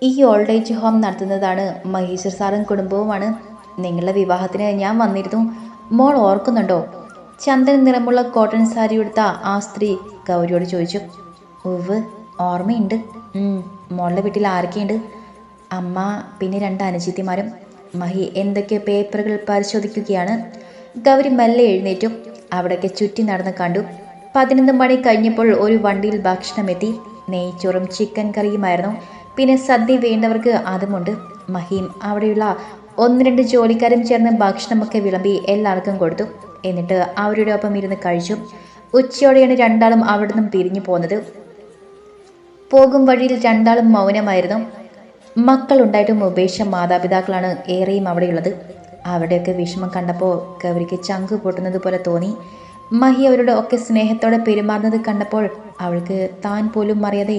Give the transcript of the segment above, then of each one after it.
ഈ old age home നടത്തുന്നതാണ് മഹേശ്വർ സാറും കുടുംബവുമാണ്. നിങ്ങളുടെ വിവാഹത്തിന് ഞാൻ വന്നിരുന്നു. മോൾ ഓർക്കുന്നുണ്ടോ? ചന്ദന നിറമുള്ള കോട്ടൺ സാരി ഉടുത്ത ആ സ്ത്രീ ഗൗരിയോട് ചോദിച്ചു. ഉവ്, ഓർമ്മയുണ്ട്. മോളുടെ വീട്ടിൽ ആരൊക്കെയുണ്ട്? അമ്മ, പിന്നെ 2 അനുജിത്തിമാരും. മഹി എന്തൊക്കെയോ പേപ്പറുകൾ പരിശോധിക്കുകയാണ്. ഗൗരി മെല്ലെ എഴുന്നേറ്റു. അവിടേക്ക് ചുറ്റി നടന്ന് കണ്ടു. 11 മണി കഴിഞ്ഞപ്പോൾ ഒരു വണ്ടിയിൽ ഭക്ഷണം എത്തി. നെയ്ച്ചോറും ചിക്കൻ കറിയുമായിരുന്നു. പിന്നെ സദ്യ വേണ്ടവർക്ക് അതുമുണ്ട്. മഹിയും അവിടെയുള്ള 1-2 ജോലിക്കാരും ചേർന്ന് ഭക്ഷണമൊക്കെ വിളമ്പി എല്ലാവർക്കും കൊടുത്തു. എന്നിട്ട് അവരുടെ ഒപ്പം ഇരുന്ന് കഴിച്ചു. ഉച്ചയോടെയാണ് രണ്ടാളും അവിടെ നിന്നും പിരിഞ്ഞു പോന്നത്. പോകും വഴിയിൽ രണ്ടാളും മൗനമായിരുന്നു. മക്കളുണ്ടായിട്ടും ഉപേക്ഷ മാതാപിതാക്കളാണ് ഏറെയും അവിടെയുള്ളത്. അവിടെയൊക്കെ വിഷമം കണ്ടപ്പോൾ ഗൗരിക്ക് ചങ്ക് പൊട്ടുന്നത് പോലെ തോന്നി. മഹി അവരുടെ ഒക്കെ സ്നേഹത്തോടെ പെരുമാറുന്നത് കണ്ടപ്പോൾ അവൾക്ക് താൻ പോലും അറിയാതെ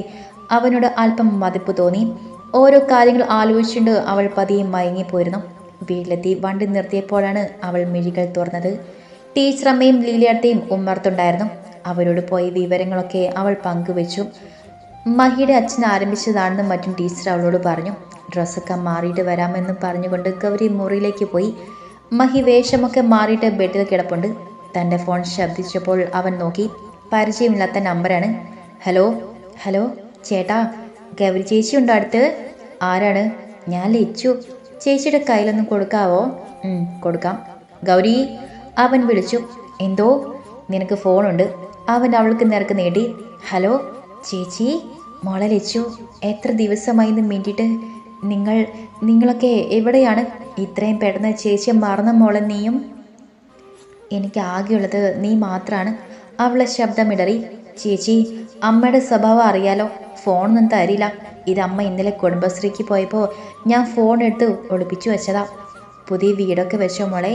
അവനോട് അല്പം മതിപ്പ് തോന്നി. ഓരോ കാര്യങ്ങൾ ആലോചിച്ചുകൊണ്ട് അവൾ പതിയെ മയങ്ങിപ്പോയിരുന്നു. വീട്ടിലെത്തി വണ്ടി നിർത്തിയപ്പോഴാണ് അവൾ മിഴികൾ തുറന്നത്. ടീച്ചറമ്മയും ലീലയടുത്തേയും ഉമ്മർത്തുണ്ടായിരുന്നു. അവരോട് പോയി വിവരങ്ങളൊക്കെ അവൾ പങ്കുവെച്ചു. മഹിയുടെ അച്ഛൻ ആരംഭിച്ചതാണെന്നും മറ്റും ടീച്ചർ അവളോട് പറഞ്ഞു. ഡ്രസ്സൊക്കെ മാറിയിട്ട് വരാമെന്നും പറഞ്ഞുകൊണ്ട് ഗൗരി മുറിയിലേക്ക് പോയി. മഹി വേഷമൊക്കെ മാറിയിട്ട് ബെഡിൽ കിടപ്പുണ്ട്. തൻ്റെ ഫോൺ ശബ്ദിച്ചപ്പോൾ അവൻ നോക്കി. പരിചയമില്ലാത്ത നമ്പറാണ്. ഹലോ ഹലോ ചേട്ടാ, ഗൗരി ചേച്ചി ഉണ്ടോ അടുത്ത്? ആരാണ്? ഞാൻ ലച്ചു. ചേച്ചിയുടെ കയ്യിലൊന്നും കൊടുക്കാവോ? കൊടുക്കാം. ഗൗരി, അവൻ വിളിച്ചു. എന്തോ? നിനക്ക് ഫോണുണ്ട്. അവൻ അവൾക്ക് നേർക്ക് നീട്ടി. ഹലോ ചേച്ചി, മോളെ ലച്ചു. എത്ര ദിവസമായി മിണ്ടിയിട്ട്. നിങ്ങളൊക്കെ എവിടെയാണ്? ഇത്രയും പെട്ടെന്ന് ചേച്ചിയെ മറന്ന മോളെ നീയും? എനിക്ക് ആകെയുള്ളത് നീ മാത്രമാണ്. അവളെ ശബ്ദമിടറി. ചേച്ചി, അമ്മയുടെ സ്വഭാവം അറിയാലോ. ഫോണൊന്നും തരില്ല. ഇതമ്മ ഇന്നലെ കുടുംബശ്രീക്ക് പോയപ്പോൾ ഞാൻ ഫോൺ എടുത്ത് ഒളിപ്പിച്ചു വെച്ചതാ. പുതിയ വീടൊക്കെ വെച്ചോ മോളെ?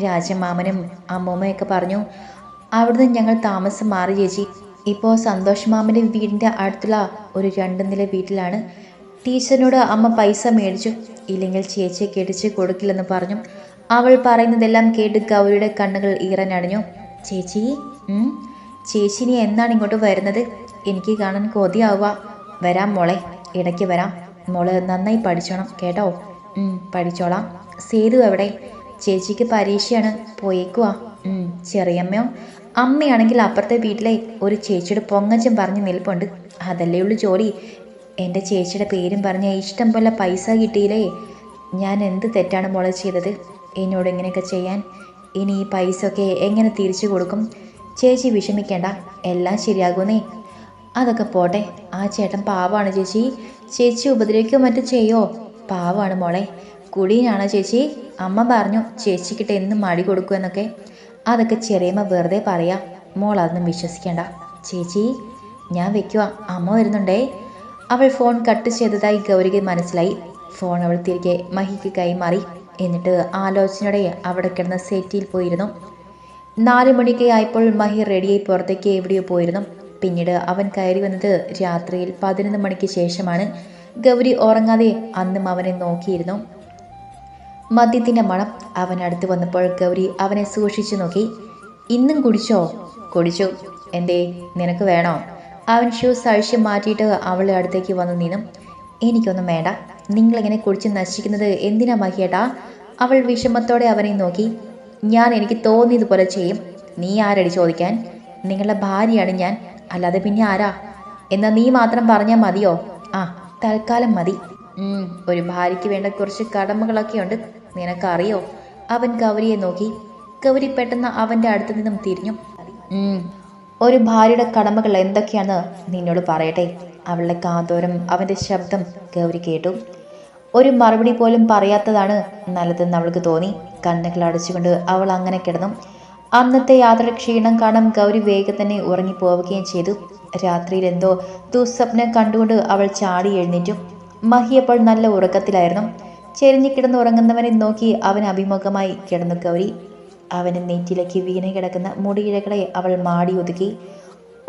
രാജമാമനും അമ്മൂമ്മയൊക്കെ പറഞ്ഞു. അവിടുന്ന് ഞങ്ങൾ താമസം മാറി ചേച്ചി. ഇപ്പോൾ സന്തോഷ് മാമൻ്റെ വീടിൻ്റെ അടുത്തുള്ള ഒരു 2 നില വീട്ടിലാണ്. ടീച്ചറിനോട് അമ്മ പൈസ മേടിച്ചു. ഇല്ലെങ്കിൽ ചേച്ചിയെ കെട്ടിച്ച് കൊടുക്കില്ലെന്ന് പറഞ്ഞു. അവൾ പറയുന്നതെല്ലാം കേട്ട് ഗൗരിയുടെ കണ്ണുകൾ ഈറനണിഞ്ഞു. ചേച്ചി, ചേച്ചി നീ എന്നാണ് ഇങ്ങോട്ട് വരുന്നത്? എനിക്ക് കാണാൻ കൊതിയാവുക. വരാം മോളെ, ഇടയ്ക്ക് വരാം. മോള് നന്നായി പഠിച്ചോണം കേട്ടോ? പഠിച്ചോളാം. സേതു എവിടെ? ചേച്ചിക്ക് പരീക്ഷയാണ്, പോയേക്കുവാ. ചെറിയമ്മയോ? അമ്മയാണെങ്കിൽ അപ്പുറത്തെ വീട്ടിലെ ഒരു ചേച്ചിയുടെ പൊങ്ങച്ചം പറഞ്ഞ് നിൽപ്പുണ്ട്. അതല്ലേ ഉള്ളു ജോലി. എൻ്റെ ചേച്ചിയുടെ പേരും പറഞ്ഞ് ഇഷ്ടം പോലെ പൈസ കിട്ടിയില്ലേ? ഞാൻ എന്ത് തെറ്റാണ് മോളെ ചെയ്തത് എന്നോട് ഇങ്ങനെയൊക്കെ ചെയ്യാൻ? ഇനി ഈ പൈസ ഒക്കെ എങ്ങനെ തിരിച്ചു കൊടുക്കും? ചേച്ചി വിഷമിക്കേണ്ട, എല്ലാം ശരിയാകുന്നേ. അതൊക്കെ പോട്ടെ, ആ ചേട്ടൻ പാവമാണ് ചേച്ചി. ചേച്ചി ഉപദ്രവിക്കുകയോ മറ്റും ചെയ്യോ? പാവമാണ് മോളെ. കുടിയനാണോ ചേച്ചി? അമ്മ പറഞ്ഞു ചേച്ചിക്കിട്ട് എന്നും മടി കൊടുക്കുമെന്നൊക്കെ. അതൊക്കെ ചെറിയമ്മ വെറുതെ പറയാം. മോൾ അതൊന്നും വിശ്വസിക്കേണ്ട. ചേച്ചി, ഞാൻ വെക്കുക, അമ്മ വരുന്നുണ്ടേ. അവൾ ഫോൺ കട്ട് ചെയ്തതായി ഗൗരിക്ക് മനസ്സിലായി. ഫോൺ അവൾ തിരികെ മഹിക്ക് കൈമാറി. എന്നിട്ട് ആലോചനയോടെ അവിടെ കിടന്ന സെറ്റിയിൽ പോയിരുന്നു. 4 മണിക്ക് ആയപ്പോൾ മഹി റെഡിയായി പുറത്തേക്ക് എവിടെയോ പോയിരുന്നു. പിന്നീട് അവൻ കയറി വന്നത് രാത്രിയിൽ 11 മണിക്ക് ശേഷമാണ്. ഗൗരി ഉറങ്ങാതെ അന്നും അവനെ നോക്കിയിരുന്നു. മദ്യത്തിൻ്റെ മണം. അവൻ അടുത്ത് വന്നപ്പോൾ ഗൗരി അവനെ സൂക്ഷിച്ചു നോക്കി. ഇന്നും കുടിച്ചോ? കുടിച്ചു. എന്തേ, നിനക്ക് വേണോ? അവൻ ഷൂസ് അഴിച്ച് മാറ്റിയിട്ട് അവളുടെ അടുത്തേക്ക് വന്നു നിന്നും. എനിക്കൊന്നും വേണ്ട. നിങ്ങളിങ്ങനെ കുടിച്ച് നശിക്കുന്നത് എന്തിനാ മഹിയേട്ടാ? അവൾ വിഷമത്തോടെ അവനെ നോക്കി. ഞാൻ എനിക്ക് തോന്നിയതുപോലെ ചെയ്യും. നീ ആരടി ചോദിക്കാൻ? നിങ്ങളുടെ ഭാര്യയാണ് ഞാൻ, അല്ലാതെ പിന്നെ ആരാ? എന്നാൽ നീ മാത്രം പറഞ്ഞാൽ മതിയോ? ആ, തൽക്കാലം മതി. ഒരു ഭാര്യയ്ക്ക് വേണ്ട കുറച്ച് കടമകളൊക്കെയുണ്ട്, നിനക്കറിയോ? അവൻ ഗൗരിയെ നോക്കി. ഗൗരി പെട്ടെന്ന് അവൻ്റെ അടുത്ത് നിന്നും തിരിഞ്ഞു. ഒരു ഭാര്യയുടെ കടമകൾ എന്തൊക്കെയാണെന്ന് നിന്നോട് പറയട്ടെ. അവളുടെ കാതോരം അവൻ്റെ ശബ്ദം ഗൗരി കേട്ടു. ഒരു മറുപടി പോലും പറയാത്തതാണ് നല്ലതെന്ന് അവൾക്ക് തോന്നി. കണ്ണുകൾ അടച്ചുകൊണ്ട് അവൾ അങ്ങനെ കിടന്നു. അന്നത്തെ യാത്രയുടെ ക്ഷീണം കാണാൻ ഗൗരി വേഗം തന്നെ ഉറങ്ങിപ്പോവുകയും ചെയ്തു. രാത്രിയിൽ എന്തോ ദുസ്വപ്നം കണ്ടുകൊണ്ട് അവൾ ചാടി എഴുന്നേറ്റു. മഹി അപ്പോൾ നല്ല ഉറക്കത്തിലായിരുന്നു. ചെരിഞ്ഞു കിടന്ന് ഉറങ്ങുന്നവനെ നോക്കി അവൻ അഭിമുഖമായി കിടന്നു ഗൗരി. അവന് നെറ്റിലേക്ക് വീണ് കിടക്കുന്ന മുടിയിഴകളെ അവൾ മാടി ഒതുക്കി.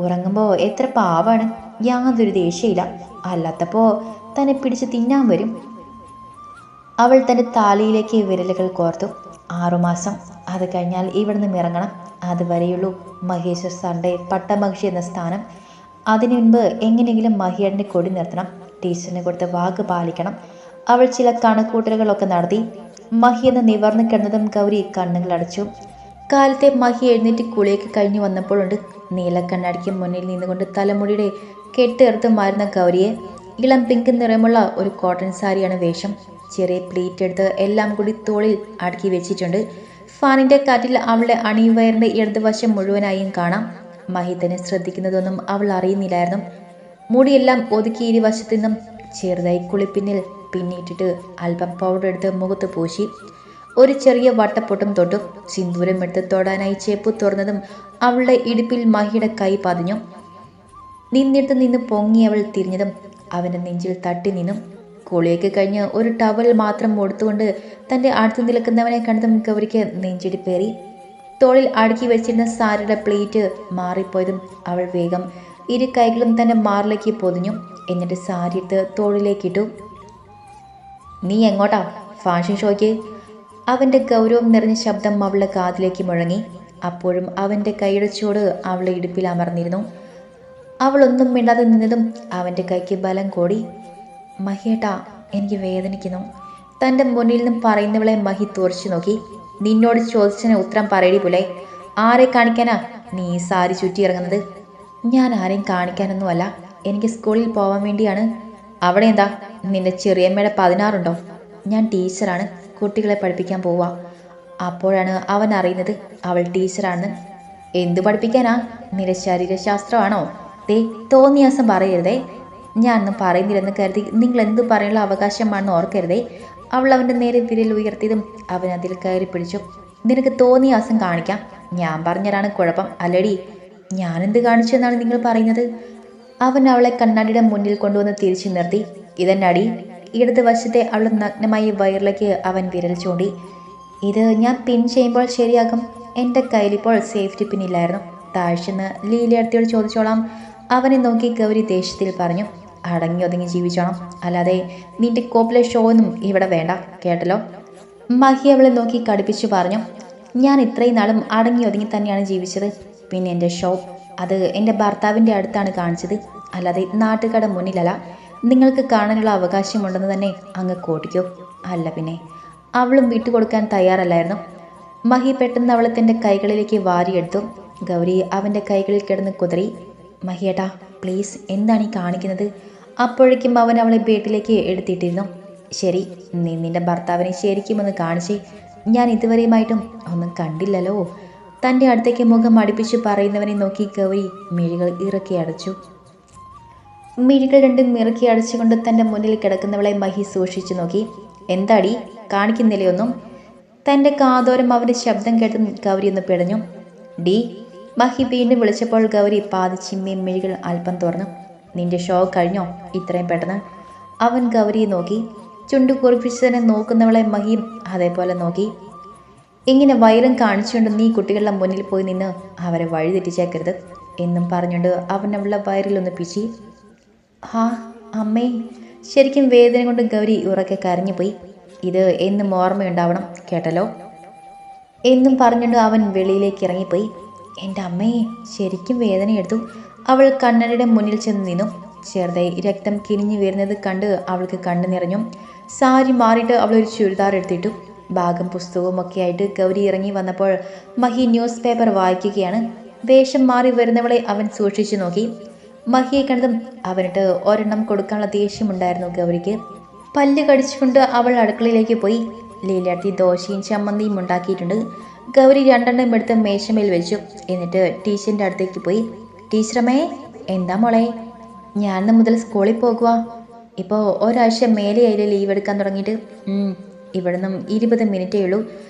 ഉറങ്ങുമ്പോൾ എത്ര പാവാണ്, യാതൊരു ദേഷ്യയില്ല. അല്ലാത്തപ്പോൾ തന്നെ പിടിച്ച് തിന്നാൻ വരും. അവൾ തൻ്റെ താലിയിലേക്ക് വിരലുകൾ കോർത്തു. 6 മാസം, അത് കഴിഞ്ഞാൽ ഇവിടെ നിന്ന് ഇറങ്ങണം. അതുവരെയുള്ളൂ മഹേശ്വർ സാറിൻ്റെ പട്ടമഹിഷി എന്ന സ്ഥാനം. അതിനു മുൻപ് എങ്ങനെയെങ്കിലും മഹിയേട്ടൻ്റെ കൊടി നിർത്തണം. ടീച്ചറിന് കൊടുത്ത വാക്ക് പാലിക്കണം. അവൾ ചില കണക്കൂട്ടലുകളൊക്കെ നടത്തി. മഹി എന്ന് നിവർന്നു കിടന്നതും ഗൗരി കണ്ണുകൾ അടച്ചു. കാലത്തെ മഹി എഴുന്നേറ്റ് കുളിയൊക്കെ കഴിഞ്ഞു വന്നപ്പോഴുണ്ട് നീലക്കണ്ണാടിക്ക് മുന്നിൽ നിന്നുകൊണ്ട് തലമുടിയുടെ കെട്ടേർത്ത് മാറുന്ന ഗൗരിയെ. ഇളം പിങ്ക് നിറമുള്ള ഒരു കോട്ടൺ സാരിയാണ് വേഷം. ചെറിയ പ്ലീറ്റ് എടുത്ത് എല്ലാം കൂടി തോളിൽ അടുക്കി വെച്ചിട്ടുണ്ട്. ഫാനിന്റെ കാറ്റിൽ അവളുടെ അണിവയറിന്റെ ഇടതുവശം മുഴുവനായും കാണാം. മഹി തന്നെ ശ്രദ്ധിക്കുന്നതൊന്നും അവൾ അറിയുന്നില്ലായിരുന്നു. മുടിയെല്ലാം ഒതുക്കി ഇരുവശത്തു നിന്നും ചെറുതായി കുളിപ്പിന്നിൽ പിന്നിട്ടിട്ട് അല്പം പൗഡർ എടുത്ത് മുഖത്ത് പൂശി. ഒരു ചെറിയ വട്ടപ്പൊട്ടും തൊട്ടു. സിന്ദൂരം എടുത്ത് തൊടാനായി ചേപ്പ് തുറന്നതും അവളുടെ ഇടുപ്പിൽ മഹിയുടെ കൈ പതിഞ്ഞു. നിന്നിട്ട് നിന്ന് പൊങ്ങി അവൾ തിരിഞ്ഞതും അവൻ്റെ നെഞ്ചിൽ തട്ടി നിന്നും. കുളിയൊക്കെ കഴിഞ്ഞ് ഒരു ടവൽ മാത്രം കൊടുത്തുകൊണ്ട് തൻ്റെ അടുത്ത് നിൽക്കുന്നവനെ കണ്ടതും ഗൗരിക്ക് നെഞ്ചിടിപ്പേറി. തോളിൽ അടുക്കി വെച്ചിരുന്ന സാരിയുടെ പ്ലേറ്റ് മാറിപ്പോയതും അവൾ വേഗം ഇരു കൈകളും തൻ്റെ മാറിലേക്ക് പൊതിഞ്ഞു. എന്നിട്ട് സാരി എടുത്ത് തോളിലേക്കിട്ടു. നീ എങ്ങോട്ടാ? ഫാഷൻ ഷോയ്ക്ക്? അവൻ്റെ ഗൗരവം നിറഞ്ഞ ശബ്ദം അവളുടെ കാതിലേക്ക് മുഴങ്ങി. അപ്പോഴും അവൻ്റെ കൈയുടെ ചൂട് അവളുടെ ഇടുപ്പിൽ അമർന്നിരുന്നു. അവളൊന്നും മിണ്ടാതെ നിന്നതും അവൻ്റെ കൈക്ക് ബലം കൂടി. മഹിയേട്ടാ, എനിക്ക് വേദനിക്കുന്നു. തൻ്റെ മുന്നിൽ നിന്നും പറയുന്നവളെ മഹി തുറച്ചു നോക്കി. നിന്നോട് ചോദിച്ചതിന് ഉത്തരം പറയടി പുലേ. ആരെ കാണിക്കാനാ നീ സാരി ചുറ്റി ഇറങ്ങുന്നത്? ഞാൻ ആരെയും കാണിക്കാനൊന്നുമല്ല, എനിക്ക് സ്കൂളിൽ പോവാൻ വേണ്ടിയാണ്. അവിടെ എന്താ നിന്റെ ചെറിയമ്മയുടെ 16 ഞാൻ ടീച്ചറാണ്, കുട്ടികളെ പഠിപ്പിക്കാൻ പോവാ. അപ്പോഴാണ് അവൻ അറിയുന്നത് അവൾ ടീച്ചറാണെന്ന്. എന്തു പഠിപ്പിക്കാനാ? നിന്റെ ശരീരശാസ്ത്രമാണോ? തോന്നിയാസം പറയരുതേ. ഞാനൊന്നും പറയുന്നില്ലെന്ന് കരുതി നിങ്ങൾ എന്തു പറയാനുള്ള അവകാശമാണെന്ന് ഓർക്കരുതേ. അവൾ അവൻ്റെ നേരെ വിരൽ ഉയർത്തിയതും അവൻ അതിൽ കയറി പിടിച്ചു. നിനക്ക് തോന്നിയാസം കാണിക്കാം, ഞാൻ പറഞ്ഞതാണ് കുഴപ്പം അല്ലടി. ഞാനെന്ത് കാണിച്ചു എന്നാണ് നിങ്ങൾ പറയുന്നത്? അവൻ അവളെ കണ്ണാടിയുടെ മുന്നിൽ കൊണ്ടുവന്ന് തിരിച്ചു നിർത്തി. ഇതെന്നടി? ഇടത് വശത്തെ അവളുടെ നഗ്നമായ വയറിലേക്ക് അവൻ വിരൽ ചൂണ്ടി. ഇത് ഞാൻ പിൻ ചെയ്യുമ്പോൾ ശരിയാകും. എൻ്റെ കയ്യിലിപ്പോൾ സേഫ്റ്റി പിന്നില്ലായിരുന്നു. താഴ്ചെന്ന് ലീലയടുത്തിയോട് ചോദിച്ചോളാം. അവനെ നോക്കി ഗൗരി ദേഷ്യത്തിൽ പറഞ്ഞു. അടങ്ങി ഒതുങ്ങി ജീവിച്ചോണം, അല്ലാതെ നിന്റെ കോപ്പിലെ ഷോ ഒന്നും ഇവിടെ വേണ്ട, കേട്ടല്ലോ? മഹി അവളെ നോക്കി കടുപ്പിച്ചു പറഞ്ഞു. ഞാൻ ഇത്രയും നാളും അടങ്ങി ഒതുങ്ങി തന്നെയാണ് ജീവിച്ചത്. പിന്നെ എൻ്റെ ഷോ അത് എൻ്റെ ഭർത്താവിൻ്റെ അടുത്താണ് കാണിച്ചത്, അല്ലാതെ നാട്ടുകാരുടെ മുന്നിലല്ല. നിങ്ങൾക്ക് കാണാനുള്ള അവകാശമുണ്ടെന്ന് തന്നെ അങ്ങ് കോട്ടിക്കോ. അല്ല പിന്നെ. അവളും വിട്ടുകൊടുക്കാൻ തയ്യാറല്ലായിരുന്നു. മഹി പെട്ടെന്ന് അവളെ തൻ്റെ കൈകളിലേക്ക് വാരിയെടുത്തു. ഗൗരി അവൻ്റെ കൈകളിൽ കിടന്ന് കുതറി. മഹിയേട്ടാ പ്ലീസ്, എന്താണ് ഈ കാണിക്കുന്നത്? അപ്പോഴേക്കും അവൻ അവളെ ബേട്ടിലേക്ക് എടുത്തിട്ടിരുന്നു. ശരി, നീ നിന്റെ ഭർത്താവിനെ ശരിക്കും ഒന്ന് കാണിച്ചേ. ഞാൻ ഇതുവരെയുമായിട്ടും ഒന്നും കണ്ടില്ലല്ലോ. തൻ്റെ അടുത്തേക്ക് മുഖം അടുപ്പിച്ച് പറയുന്നവനെ നോക്കി ഗൗരി മിഴികൾ ഇറക്കി അടച്ചു. മിഴികൾ രണ്ടും ഇറക്കി അടച്ചുകൊണ്ട് തൻ്റെ മുന്നിൽ കിടക്കുന്നവളെ മഹി സൂക്ഷിച്ചു നോക്കി. എന്താടി കാണിക്കുന്നില്ലേ ഒന്നും? തൻ്റെ കാതോരം അവൻ്റെ ശബ്ദം കേട്ട് ഗൗരി ഒന്ന് പിടഞ്ഞു. ഡി മഹി വീണ്ടും വിളിച്ചപ്പോൾ ഗൗരി പാതി ചിമ്മിയും മിഴികൾ അല്പം തുറന്നു. നിന്റെ ഷോ കഴിഞ്ഞോ ഇത്രയും പെട്ടെന്ന്? അവൻ ഗൗരിയെ നോക്കി. ചുണ്ടു കുറിപ്പിച്ച് തന്നെ നോക്കുന്നവളെ മഹിയും അതേപോലെ നോക്കി. ഇങ്ങനെ വയറും കാണിച്ചുകൊണ്ട് നീ കുട്ടികളുടെ മുന്നിൽ പോയി നിന്ന് അവരെ വഴിതെറ്റിച്ചേക്കരുത് എന്നും പറഞ്ഞുകൊണ്ട് അവൻ അവളുടെ വയറിലൊന്ന് പിച്ചി. ഹാ അമ്മേ. ശരിക്കും വേദന കൊണ്ട് ഗൗരി ഉറക്കെ കരഞ്ഞുപോയി. ഇത് എന്നും ഓർമ്മയുണ്ടാവണം, കേട്ടല്ലോ എന്നും പറഞ്ഞുകൊണ്ട് അവൻ വെളിയിലേക്ക് ഇറങ്ങിപ്പോയി. എൻ്റെ അമ്മയെ ശരിക്കും വേദനയെടുത്തു. അവൾ കണ്ണടയുടെ മുന്നിൽ ചെന്ന് നിന്നു. ചെറുതായി രക്തം കിനിഞ്ഞു വരുന്നത് കണ്ട് അവൾക്ക് കണ്ണു നിറഞ്ഞു. സാരി മാറിയിട്ട് അവൾ ഒരു ചുരിദാർ എടുത്തിട്ടു. ബാഗും പുസ്തകവും ഒക്കെ ആയിട്ട് ഗൗരി ഇറങ്ങി വന്നപ്പോൾ മഹി ന്യൂസ് പേപ്പർ വായിക്കുകയാണ്. വേഷം മാറി വരുന്നവളെ അവൻ സൂക്ഷിച്ചു നോക്കി. മഹിയെ കണ്ടതും അവനിട്ട് ഒരെണ്ണം കൊടുക്കാനുള്ള ദേഷ്യമുണ്ടായിരുന്നു ഗൗരിക്ക്. പല്ല് കടിച്ചുകൊണ്ട് അവൾ അടുക്കളയിലേക്ക് പോയി. ലീലാട്ടി ദോശയും ചമ്മന്തിയും ഉണ്ടാക്കിയിട്ടുണ്ട്. ഗൗരി 2 എടുത്ത് മേശമേൽ വെച്ചു. എന്നിട്ട് ടീച്ചറിൻ്റെ അടുത്തേക്ക് പോയി. ടീച്ചറമ്മേ. എന്താ മോളെ? ഞാൻ മുതൽ സ്കൂളിൽ പോകുക. ഇപ്പോൾ ഒരാഴ്ച മേലെയായില്ലേ ലീവ് എടുക്കാൻ തുടങ്ങിയിട്ട്? ഇവിടെ നിന്നും 20 മിനിറ്റേ ഉള്ളൂ.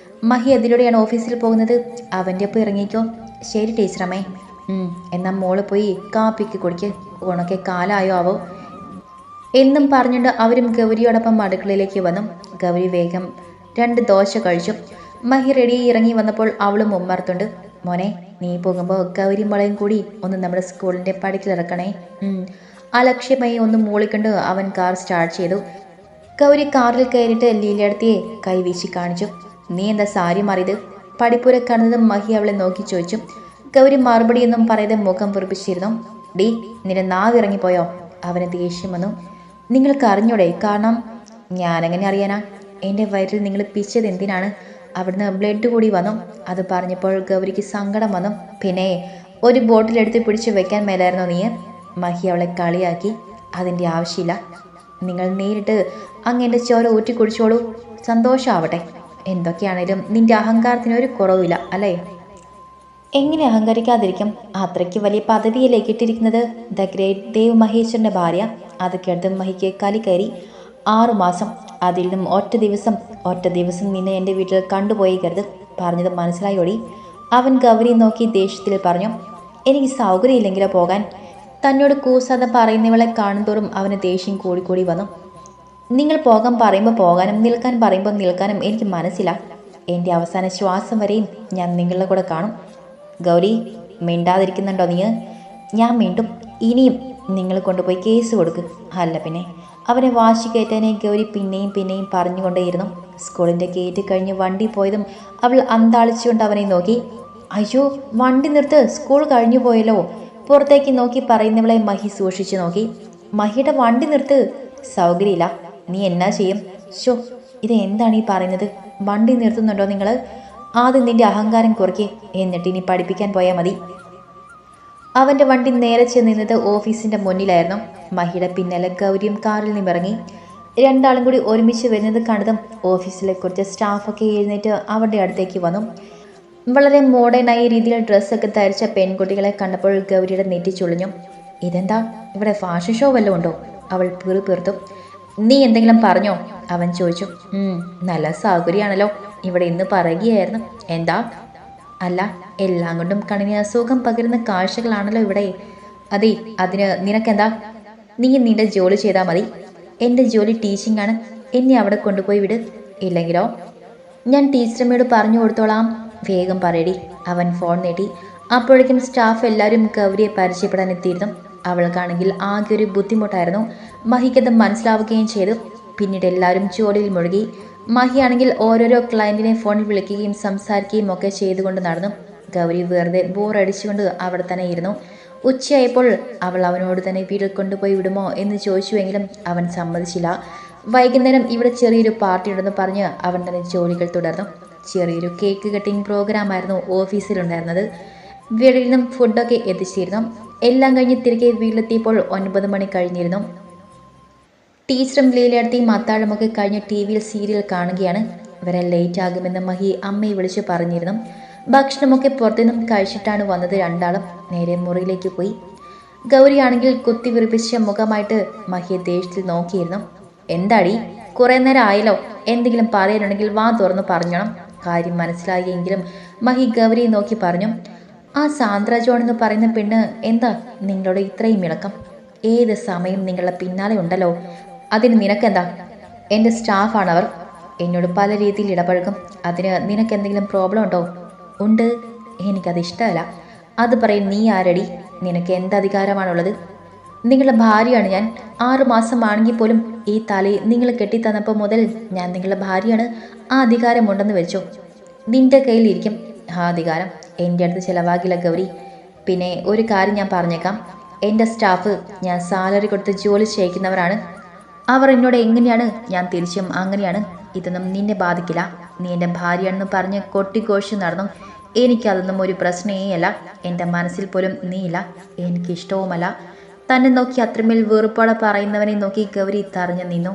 മഹി അതിലൂടെയാണ് ഓഫീസിൽ പോകുന്നത്. അവൻ്റെ ഒപ്പം ഇറങ്ങിക്കോ. ശരി ടീച്ചറമ്മേ. എന്നാൽ മോള് പോയി കാപ്പിക്ക് കുടിക്ക്. ഉണക്കെ കാലായോ ആവോ എന്നും പറഞ്ഞുകൊണ്ട് അവരും ഗൗരിയോടൊപ്പം അടുക്കളയിലേക്ക് വന്നു. ഗൗരി വേഗം 2 ദോശ കഴിച്ചു. മഹി റെഡി ഇറങ്ങി വന്നപ്പോൾ അവളും ഉമ്മർത്തുണ്ട്. മോനെ, നീ പോകുമ്പോൾ ഗൗരി മോളെയും കൂടി ഒന്ന് നമ്മുടെ സ്കൂളിൻ്റെ പടിക്കിലിറക്കണേ. അലക്ഷ്യമായി ഒന്ന് മൂളിക്കൊണ്ട് അവൻ കാർ സ്റ്റാർട്ട് ചെയ്തു. ഗൗരി കാറിൽ കയറിയിട്ട് ലീലയടുത്തിയെ കൈവീശി കാണിച്ചു. നീ എന്താ സാരി മാറിയത്? പടിപ്പുര കടന്നതും മഹി അവളെ നോക്കി ചോദിച്ചു. ഗൗരി മറുപടിയൊന്നും പറയാതെ മുഖം പൊറിപ്പിച്ചിരുന്നു. ഡി നിന്റെ നാവ് ഇറങ്ങിപ്പോയോ? അവന് ദേഷ്യം വന്നു. നിങ്ങൾക്ക് അറിഞ്ഞൂടെ? കാരണം ഞാനെങ്ങനെ അറിയാനാ? എൻ്റെ വയറ്റിൽ നിങ്ങൾ പിച്ചത് എന്തിനാണ്? അവിടുന്ന് ബ്ലഡ് കൂടി വന്നു. അത് പറഞ്ഞപ്പോൾ ഗൗരിക്ക് സങ്കടം വന്നു. പിന്നെ ഒരു ബോട്ടിലെടുത്ത് പിടിച്ച് വെക്കാൻ മേലായിരുന്നോ നീ? മഹി അവളെ കളിയാക്കി. അതിൻ്റെ ആവശ്യമില്ല. നിങ്ങൾ നേരിട്ട് അങ്ങ് ചോര ഊറ്റി കുടിച്ചോളൂ. സന്തോഷമാവട്ടെ. എന്തൊക്കെയാണേലും നിന്റെ അഹങ്കാരത്തിന് ഒരു കുറവില്ല അല്ലേ? എങ്ങനെ അഹങ്കരിക്കാതിരിക്കും? അത്രയ്ക്ക് വലിയ പദവിയിലേക്ക് ഇട്ടിരിക്കുന്നത് ദ ഗ്രേറ്റ് ദേവ് മഹേശ്വരൻ്റെ ഭാര്യ. അത് കേട്ട് മഹിക്ക് കലി കയറി. 6 മാസം, അതിൽ നിന്നും ഒറ്റ ദിവസം നിന്നെ എൻ്റെ വീട്ടിൽ കണ്ടുപോയിക്കരുത്. പറഞ്ഞത് മനസ്സിലായോടി? അവൻ ഗൗരി നോക്കി ദേഷ്യത്തിൽ പറഞ്ഞു. എനിക്ക് സൗകര്യമില്ലെങ്കിലോ പോകാൻ? തന്നോട് കൂസാതെ പറയുന്നവളെ കാണുന്തോറും അവന് ദേഷ്യം കൂടിക്കൂടി വന്നു. നിങ്ങൾ പോകാൻ പറയുമ്പോൾ പോകാനും നിൽക്കാൻ പറയുമ്പോൾ നിൽക്കാനും എനിക്ക് മനസ്സില്ല. എൻ്റെ അവസാന ശ്വാസം വരെയും ഞാൻ നിങ്ങളുടെ കൂടെ കാണും. ഗൗരി, മിണ്ടാതിരിക്കുന്നുണ്ടോ നീ? ഞാൻ മിണ്ടും. ഇനിയും നിങ്ങൾ കൊണ്ടുപോയി കേസ് കൊടുക്കും. അല്ല പിന്നെ. അവനെ വാശി കയറ്റാനെ ഗൗരി പിന്നെയും പറഞ്ഞുകൊണ്ടേയിരുന്നു. സ്കൂളിൻ്റെ ഗേറ്റ് കഴിഞ്ഞ് വണ്ടി പോയതും അവൾ അന്താളിച്ചുകൊണ്ട് അവനെ നോക്കി. അയ്യോ, വണ്ടി നിർത്ത്, സ്കൂൾ കഴിഞ്ഞു പോയല്ലോ. പുറത്തേക്ക് നോക്കി പറയുന്നവളെ മഹി സൂക്ഷിച്ചു നോക്കി. മഹിയുടെ വണ്ടി നിർത്ത്. സൗകര്യമില്ല. നീ എന്നാ ചെയ്യും? ഷോ, ഇത് എന്താണ് ഈ പറയുന്നത്? വണ്ടി നിർത്തുന്നുണ്ടോ നിങ്ങൾ? ആദ്യം നിന്റെ അഹങ്കാരം കുറയ്ക്ക്, എന്നിട്ട് ഇനി പഠിപ്പിക്കാൻ പോയാൽ മതി. അവൻ്റെ വണ്ടി നേരെ ചെന്നിരുന്നത് ഓഫീസിൻ്റെ മുന്നിലായിരുന്നു. മഹിയുടെ പിന്നാലെ ഗൗരിയും കാറിൽ നിന്നിറങ്ങി. രണ്ടാളും കൂടി ഒരുമിച്ച് വരുന്നത് കണ്ടതും ഓഫീസിലെ കുറച്ച് സ്റ്റാഫൊക്കെ എഴുന്നേറ്റ് അവരുടെ അടുത്തേക്ക് വന്നു. വളരെ മോഡേണായ രീതിയിൽ ഡ്രസ്സൊക്കെ ധരിച്ച പെൺകുട്ടികളെ കണ്ടപ്പോൾ ഗൗരിയുടെ നെറ്റി ചുളിഞ്ഞു. ഇതെന്താ, ഇവിടെ ഫാഷൻ ഷോ വല്ലതും ഉണ്ടോ? അവൾ പിറുപിറുത്തു. നീ എന്തെങ്കിലും പറഞ്ഞോ? അവൻ ചോദിച്ചു. നല്ല സൗകര്യമാണല്ലോ. ഇവിടെ ഇന്ന് പറയുകയായിരുന്നു. എന്താ? അല്ല, എല്ലാം കൊണ്ടും കണ്ണിന് അസുഖം പകരുന്ന കാഴ്ചകളാണല്ലോ ഇവിടെ. അതെ, അതിന് നിനക്കെന്താ? നീ നിന്റെ ജോലി ചെയ്താൽ മതി. എൻ്റെ ജോലി ടീച്ചിങ് ആണ്. എന്നെ അവിടെ കൊണ്ടുപോയി വിട്. ഇല്ലെങ്കിലോ? ഞാൻ ടീച്ചറമ്മയോട് പറഞ്ഞു കൊടുത്തോളാം. വേഗം പറയടി. അവൻ ഫോൺ നീട്ടി. അപ്പോഴേക്കും സ്റ്റാഫ് എല്ലാവരും ഗൗരിയെ പരിചയപ്പെടാൻ എത്തിയിരുന്നു. അവൾക്കാണെങ്കിൽ ആകെ ഒരു ബുദ്ധിമുട്ടായിരുന്നു. മഹിക്കത് മനസ്സിലാവുകയും ചെയ്തു. പിന്നീട് എല്ലാവരും ജോലിയിൽ മുഴുകി. മഹിയാണെങ്കിൽ ഓരോരോ ക്ലയൻറ്റിനെ ഫോണിൽ വിളിക്കുകയും സംസാരിക്കുകയും ഒക്കെ ചെയ്തുകൊണ്ട് നടന്നു. ഗൗരി വെറുതെ ബോറടിച്ചുകൊണ്ട് അവിടെ തന്നെ ഇരുന്നു. ഉച്ചയായപ്പോൾ അവൾ അവനോട് തന്നെ വീട്ടിൽ കൊണ്ടുപോയി വിടുമോ എന്ന് ചോദിച്ചുവെങ്കിലും അവൻ സമ്മതിച്ചില്ല. വൈകുന്നേരം ഇവിടെ ചെറിയൊരു പാർട്ടി ഉണ്ടെന്ന് പറഞ്ഞ് അവൻ തന്നെ ജോലികൾ തുടർന്നു. ചെറിയൊരു കേക്ക് കട്ടിംഗ് പ്രോഗ്രാമായിരുന്നു ഓഫീസിലുണ്ടായിരുന്നത്. വീട്ടിൽ നിന്നും ഫുഡൊക്കെ എത്തിച്ചിരുന്നു. എല്ലാം കഴിഞ്ഞ് തിരികെ വീട്ടിലെത്തിയപ്പോൾ 9 മണി കഴിഞ്ഞിരുന്നു. ടീച്ചറും ലീലയെടുത്തിയും അത്താഴമൊക്കെ കഴിഞ്ഞ് ടി വിയിൽ സീരിയൽ കാണുകയാണ്. വരെ ലേറ്റ് ആകുമെന്ന് മഹി അമ്മയെ വിളിച്ച് പറഞ്ഞിരുന്നു. ഭക്ഷണമൊക്കെ പുറത്തുനിന്നും കഴിച്ചിട്ടാണ് വന്നത്. രണ്ടാളും നേരെ മുറിയിലേക്ക് പോയി. ഗൗരിയാണെങ്കിൽ കുത്തി വിറിപ്പിച്ച മുഖമായിട്ട് മഹിയെ ദേഷ്യത്തിൽ നോക്കിയിരുന്നു. എന്താടി, കുറേ നേരം ആയല്ലോ. എന്തെങ്കിലും പറയാനുണ്ടെങ്കിൽ വാ തുറന്ന് പറഞ്ഞോണം. കാര്യം മനസ്സിലായെങ്കിലും മഹി ഗൗരിയെ നോക്കി പറഞ്ഞു. ആ സാന്ദ്ര ജോൺ എന്ന് പറയുന്ന പെണ്ണ് എന്താ നിങ്ങളോട് ഇത്രയും ഇളക്കം? ഏത് സമയം നിങ്ങളുടെ പിന്നാലെ ഉണ്ടല്ലോ. അതിന് നിനക്കെന്താ? എൻ്റെ സ്റ്റാഫാണവർ. എന്നോട് പല രീതിയിൽ ഇടപഴകും. അതിന് നിനക്കെന്തെങ്കിലും പ്രോബ്ലം ഉണ്ടോ? ഉണ്ട്. എനിക്കത് ഇഷ്ടമല്ല. അത് പറയും നീ ആരടി? നിനക്ക് എന്തധികാരമാണുള്ളത്? നിങ്ങളുടെ ഭാര്യയാണ് ഞാൻ. 6 മാസമാണെങ്കിൽ പോലും ഈ തലയിൽ നിങ്ങൾ കെട്ടിത്തന്നപ്പോൾ മുതൽ ഞാൻ നിങ്ങളുടെ ഭാര്യയാണ്. ആ അധികാരമുണ്ടെന്ന് വെച്ചോ. നിന്റെ കയ്യിലിരിക്കും ആ അധികാരം. എൻ്റെ അടുത്ത് ചിലവാകില്ല ഗൗരി. പിന്നെ ഒരു കാര്യം ഞാൻ പറഞ്ഞേക്കാം. എൻ്റെ സ്റ്റാഫ് ഞാൻ സാലറി കൊടുത്ത് ജോലി ചെയ്യിക്കുന്നവരാണ്. അവർ എന്നോട് എങ്ങനെയാണ് ഞാൻ തിരിച്ചും അങ്ങനെയാണ്. ഇതൊന്നും നിന്നെ ബാധിക്കില്ല. നീ എൻ്റെ ഭാര്യയാണെന്ന് പറഞ്ഞ് കൊട്ടിഘോഷിച്ച് നടന്നു. എനിക്കതൊന്നും ഒരു പ്രശ്നമേയല്ല. എൻ്റെ മനസ്സിൽ പോലും നീയില്ല. എനിക്കിഷ്ടവുമല്ല. തന്നെ നോക്കി അത്രമേൽ വെറുപ്പോടെ പറയുന്നവനെ നോക്കി ഗൗരി തറഞ്ഞു നിന്നു.